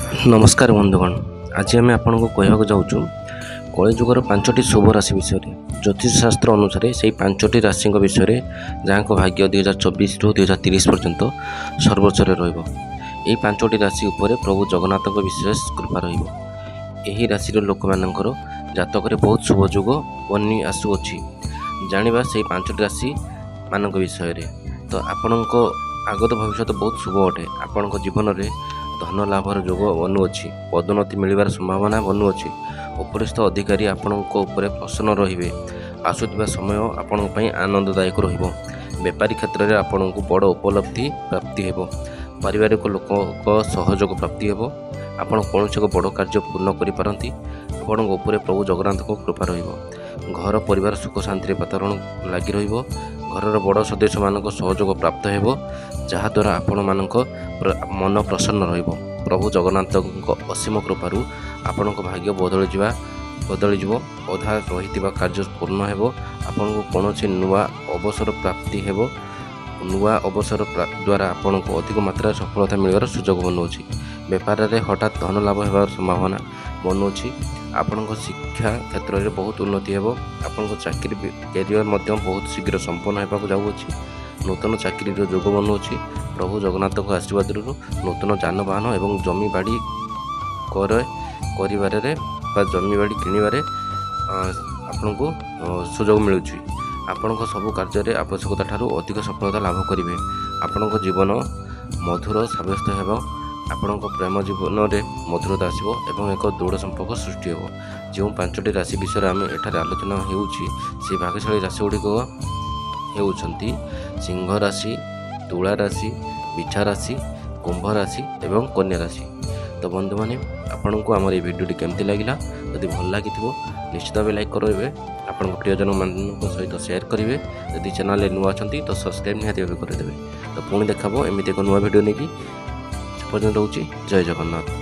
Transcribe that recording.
नमस्कार बंधुगण, आज आम आपको कहवाक जाऊँ कलिजुगर 5टी शुभ राशि विषय ज्योतिष शास्त्र अनुसार से 5टी राशि विषय जहाँ भाग्य 2024 रु 2030 पर्यंत सर्वोच्च रही 5टी राशि उपर प्रभु जगन्नाथ विशेष कृपा रही राशि लोक मानकर जातक बहुत शुभ जुग बनी आसुअछि। जानिबा से 5टी राशि मान विषय तो आपण आगत भविष्य बहुत शुभ अटे। आपण जीवन में धन लाभर जोग बनुअछि, पदोन्नति मिलबार संभावना बनुअछि, उपरिस्थ अधिकारी आपणक उपरे प्रसन्न रहिबे, आसुथिबा समय आपण पई आनंददायक रहिबो। बेपारी क्षेत्र में आपण को बड़ उपलब्धि प्राप्ति हेबो। पारिवारिक लोक सहयोग प्राप्ति हेबो। आपण कौनसी बड़ कार्य पूर्ण करि पारंती। आपण उपरे प्रभु जगन्नाथ को कृपा रहिबो। घर परिवार सुख शांति वातावरण लागि रहिबो। घरर बड़ सदस्य मानक सहयोग प्राप्त हेबो, जहाद्वारा आपण मानक मन प्रसन्न रहिबो। प्रभु जगन्नाथ असीम कृपारू आपण भाग्य बदलिଯିବ। अधा रही कार्य पूर्ण हेबो। आपण को कौनसी नुआ अवसर प्राप्ति हेबो। नुआ अवसर द्वारा आपण को अधिक मात्रा सफलता मिलवार सुजोग बनुअछि। बेपार में हठात धन लाभ होबार संभावना बनुअछि। आपण शिक्षा क्षेत्र में बहुत उन्नति हेबो। आपण चाकरी कैरियर बहुत शीघ्र संपन्न होगा जाऊँगी। नूतन चाकरी जोग बनुअछि। प्रभु जगन्नाथ आशीर्वाद नूतन जानवाहन एवं जमी बाड़ी करिबारे जमी बाड़ी किणवारे आपण को सुजोग मिलूँ। आपण सबु कार्य आवश्यकता ठारू अधिक सफलता लाभ करेंगे। आपण जीवन मधुर सब्यस्त हेब। आपण प्रेम जीवन में मधुरता आसो एवं एक दृढ़ संपर्क सृष्टि हो। जो 5टी राशि विषय आम एठार आलोचना से भाग्यशाली राशि गुड़िक होउछंती सिंह राशि, तुला राशि, बिछा राशि, कुंभ राशि एवं कन्या राशि। तो बंधु मैंने आपण को आम भिडियोटी केमती लगिला, यदि भल लगी निश्चित भाव लाइक करेंगे, आपण प्रियजन मान सहित शेयर करेंगे। यदि चैनल नुआ अच्छा तो सब्सक्राइब निहाती भाव करदे। तो पुणी देखा एमती एक नुआ भिडियो नहीं कि पर्यटन रोचे। जय जगन्नाथ।